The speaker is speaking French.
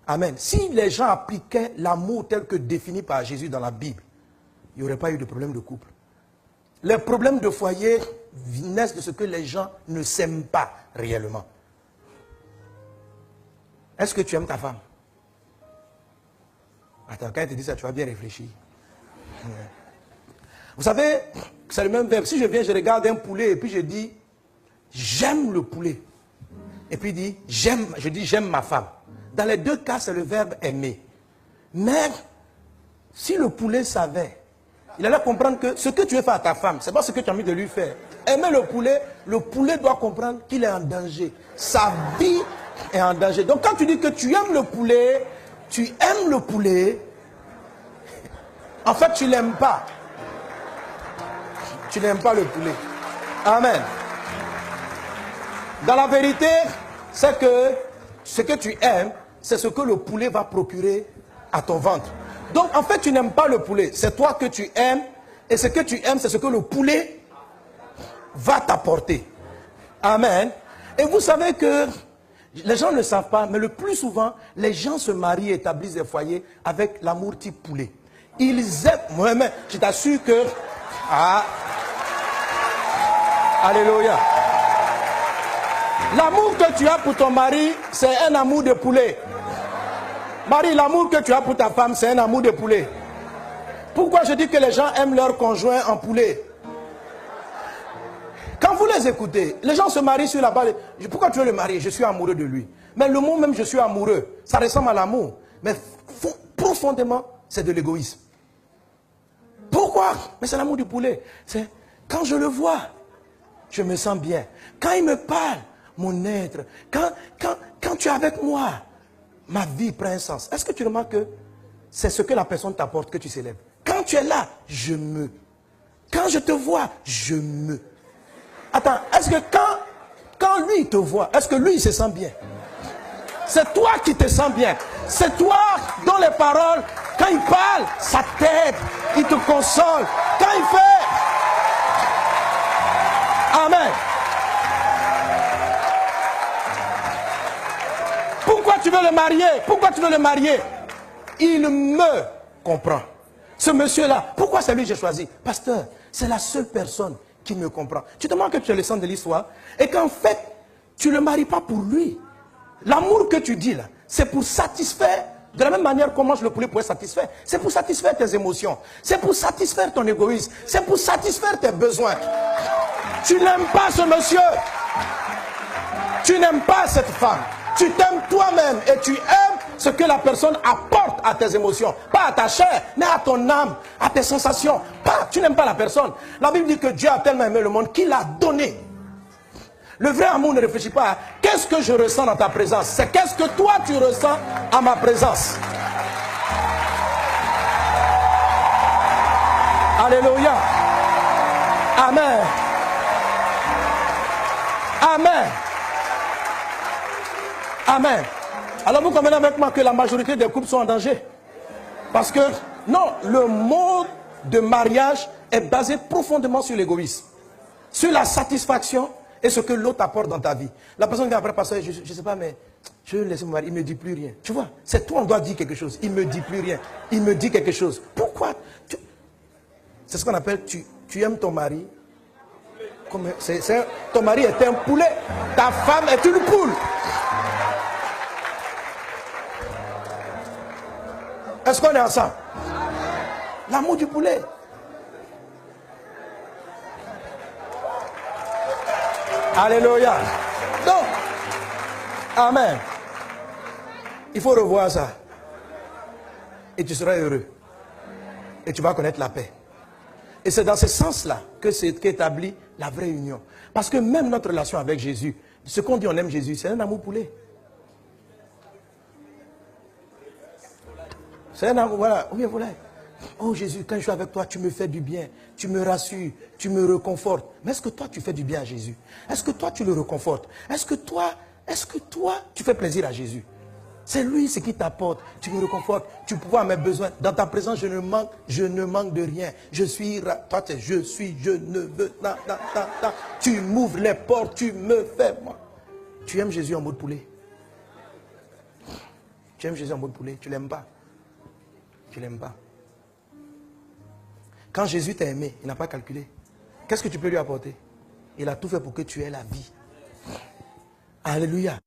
Amen. Si les gens appliquaient l'amour tel que défini par Jésus dans la Bible, il n'y aurait pas eu de problème de couple. Les problèmes de foyer naissent de ce que les gens ne s'aiment pas réellement. Est-ce que tu aimes ta femme? Attends, quand elle te dit ça, tu vas bien réfléchir. Vous savez, c'est le même verbe. Si je viens, je regarde un poulet et puis je dis, j'aime le poulet. Et puis je dis, j'aime ma femme. Dans les deux cas, c'est le verbe aimer. Mais, si le poulet savait, il allait comprendre que ce que tu veux faire à ta femme, ce n'est pas ce que tu as envie de lui faire. Aimer le poulet doit comprendre qu'il est en danger. Sa vie est en danger. Donc quand tu dis que tu aimes le poulet, en fait tu ne l'aimes pas. Tu n'aimes pas le poulet. Amen. Dans la vérité, c'est que ce que tu aimes, c'est ce que le poulet va procurer à ton ventre. Donc en fait tu n'aimes pas le poulet, c'est toi que tu aimes, et ce que tu aimes, c'est ce que le poulet va t'apporter. Amen. Et vous savez que les gens ne savent pas, mais le plus souvent, les gens se marient et établissent des foyers avec l'amour type poulet. Ils aiment, moi-même, je t'assure que... Alléluia. L'amour que tu as pour ton mari, c'est un amour de poulet. Marie, l'amour que tu as pour ta femme, c'est un amour de poulet. Pourquoi je dis que les gens aiment leur conjoint en poulet? Quand vous les écoutez, les gens se marient sur la base. Pourquoi tu veux le marier? Je suis amoureux de lui. Mais le mot même je suis amoureux, ça ressemble à l'amour. Mais profondément, c'est de l'égoïsme. Pourquoi? Mais c'est l'amour du poulet. C'est quand je le vois, je me sens bien. Quand il me parle, mon être. Quand tu es avec moi, ma vie prend un sens. Est-ce que tu remarques que c'est ce que la personne t'apporte que tu célèbres? Quand tu es là, je me. Quand je te vois, je me. Attends, est-ce que quand lui te voit, est-ce que lui il se sent bien? C'est toi qui te sens bien. C'est toi dont les paroles, quand il parle, ça t'aide, il te console. Quand il fait... Amen. Pourquoi tu veux le marier? Pourquoi tu veux le marier? Il me comprend. Ce monsieur-là, pourquoi c'est lui que j'ai choisi? Pasteur, c'est la seule personne qui me comprend. Tu te demandes que tu es le centre de l'histoire et qu'en fait, tu ne le maries pas pour lui. L'amour que tu dis là, c'est pour satisfaire, de la même manière comment je le poulet pour être satisfait. C'est pour satisfaire tes émotions. C'est pour satisfaire ton égoïsme. C'est pour satisfaire tes besoins. Tu n'aimes pas ce monsieur. Tu n'aimes pas cette femme. Tu t'aimes toi-même et tu aimes ce que la personne apporte à tes émotions. Pas à ta chair, mais à ton âme, à tes sensations. Tu n'aimes pas la personne. La Bible dit que Dieu a tellement aimé le monde qu'il a donné. Le vrai amour ne réfléchit pas à qu'est-ce que je ressens dans ta présence. C'est qu'est-ce que toi tu ressens à ma présence. Alléluia. Amen. Amen. Amen. Alors vous convenez avec moi que la majorité des couples sont en danger. Parce que, non, le mode de mariage est basé profondément sur l'égoïsme. Sur la satisfaction et ce que l'autre apporte dans ta vie. La personne qui après passer, je ne sais pas, mais je vais laisser mon mari, il ne me dit plus rien. Tu vois, c'est toi, on doit dire quelque chose. Il ne me dit plus rien. Il me dit quelque chose. Pourquoi? C'est ce qu'on appelle, tu aimes ton mari. Ton mari est un poulet. Ta femme est une poule. Est-ce qu'on est ensemble? L'amour du poulet. Alléluia. Donc, amen. Il faut revoir ça. Et tu seras heureux. Et tu vas connaître la paix. Et c'est dans ce sens-là que c'est qu'établit la vraie union. Parce que même notre relation avec Jésus, ce qu'on dit on aime Jésus, c'est un amour poulet. C'est un amour, voilà. Oui, voilà. Oh Jésus, quand je suis avec toi, tu me fais du bien, tu me rassures, tu me reconfortes. Mais est-ce que toi, tu fais du bien à Jésus? Est-ce que toi, tu le reconfortes? Est-ce que toi, tu fais plaisir à Jésus? C'est lui ce qui t'apporte. Tu me reconfortes, tu pourvois à mes besoins. Dans ta présence, je ne manque de rien. Je suis, toi, je ne veux, tu m'ouvres les portes, tu me fais, moi. Tu aimes Jésus en mode poulet. Tu aimes Jésus en mode poulet, tu ne l'aimes pas. Tu ne l'aimes pas. Quand Jésus t'a aimé, il n'a pas calculé. Qu'est-ce que tu peux lui apporter? Il a tout fait pour que tu aies la vie. Alléluia.